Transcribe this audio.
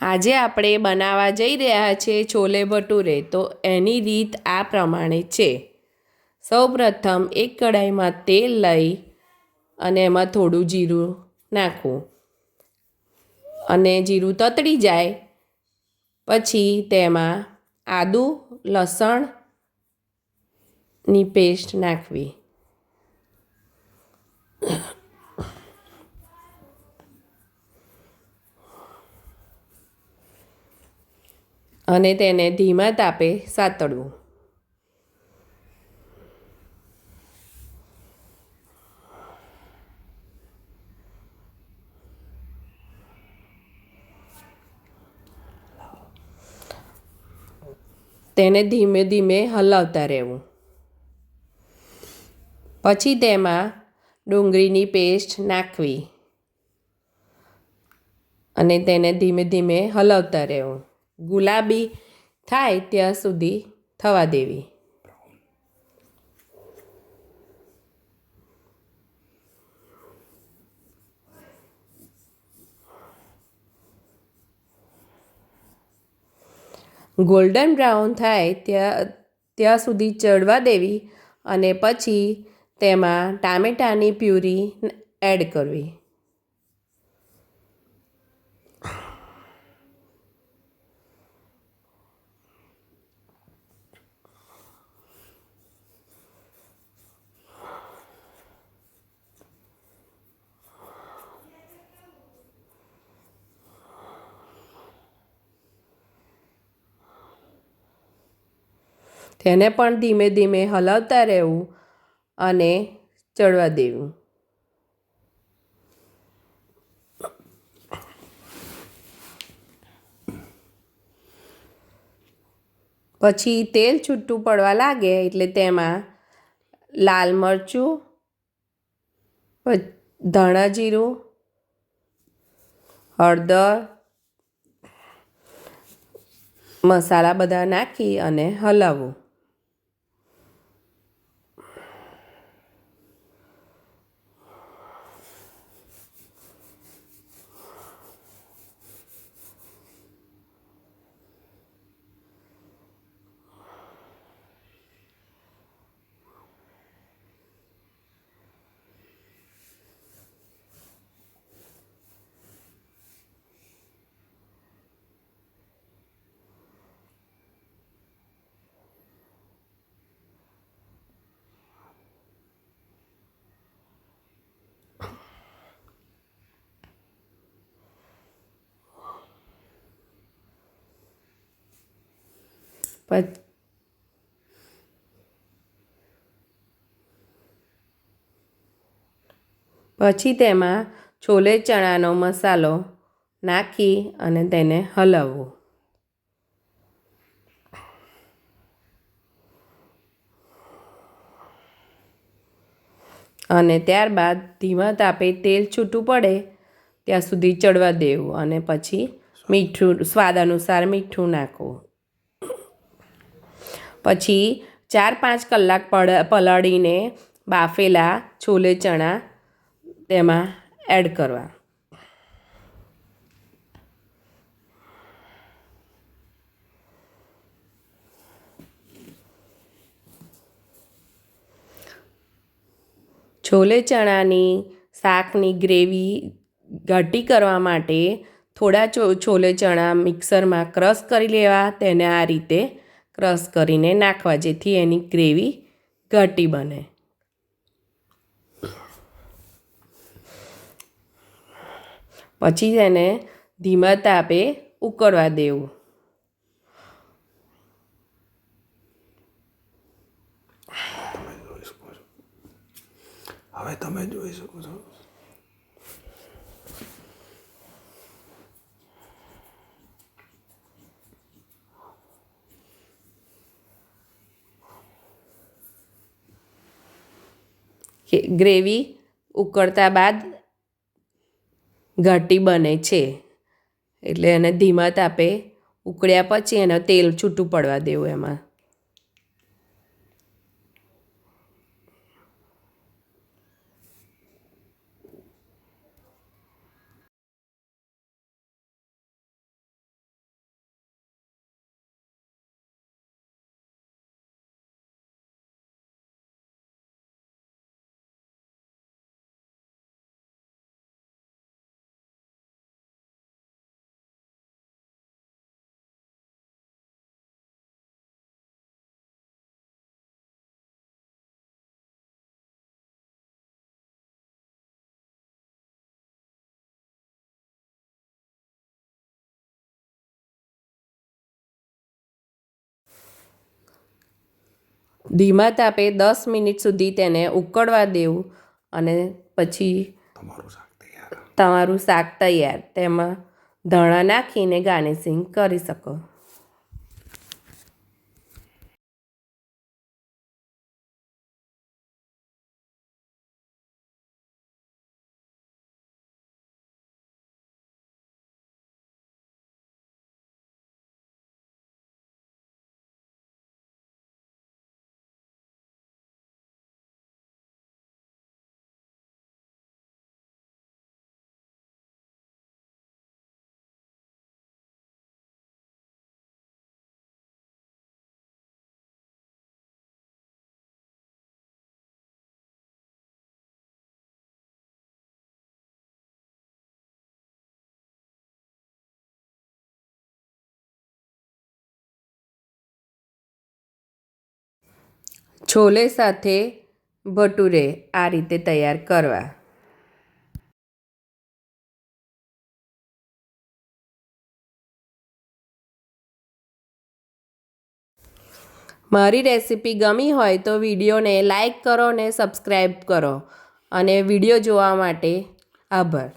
આજે આપણે બનાવવા જઈ રહ્યા છીએ છોલે ભટુરે. તો એની રીત આ પ્રમાણે છે. સૌપ્રથમ એક કઢાઈમાં તેલ લઈ અને એમાં થોડું જીરું નાખવું અને જીરું તતડી જાય પછી તેમાં આદું લસણની પેસ્ટ નાખવી અને તેને ધીમા તાપે સાતળવું. તેને ધીમે ધીમે હલાવતા રહેવું. પછી તેમાં ડુંગળીની પેસ્ટ નાખવી અને તેને ધીમે ધીમે હલાવતા રહેવું. ગુલાબી થાય ત્યાં સુધી થવા દેવી. ગોલ્ડન બ્રાઉન થાય ત્યાં સુધી ચડવા દેવી અને પછી તેમાં ટામેટાની પ્યુરી એડ કરવી. તેને પણ ધીમે ધીમે હલાવતા રહેવું અને ચડવા દેવું. પછી તેલ છૂટું પડવા લાગે એટલે તેમાં લાલ મરચું, ધાણા જીરું, હળદર, મસાલા બધા નાખી અને હલાવવું. પછી તેમાં છોલે ચણાનો મસાલો નાખી અને તેને હલાવવું. અને ત્યારબાદ ધીમા તાપે તેલ છૂટું પડે ત્યાં સુધી ચડવા દેવું અને પછી મીઠું સ્વાદ અનુસાર મીઠું નાખવું. પછી 4-5 કલાક પલાળીને બાફેલા છોલે ચણા તેમાં એડ કરવા. છોલે ચણાની શાકની ગ્રેવી ઘાટી કરવા માટે થોડા છોલે ચણા મિક્સરમાં ક્રશ કરી લેવા. તેને આ રીતે ક્રશ કરીને નાખવા જેથી એની ગ્રેવી ઘાટી બને. પછી તેને ધીમા તાપે ઉકળવા દેવું. હવે તમે જોઈ શકો છો. ગ્રેવી ઉકળતા બાદ ઘાટી બને છે એટલે એને ધીમા તાપે ઉકળ્યા પછી એને તેલ છૂટું પડવા દેવું એમાં. ધીમા તાપે 10 મિનિટ સુધી તેને ઉકળવા દેવું અને પછી તમારું શાક તૈયાર. તેમાં ધાણા નાખીને ગાર્નિશિંગ કરી શકો. છોલે સાથે ભટુરે આ રીતે તૈયાર કરવા. મારી રેસીપી ગમી હોય તો વિડીયોને લાઈક કરો ને સબસ્ક્રાઈબ કરો અને વિડીયો જોવા માટે આભાર.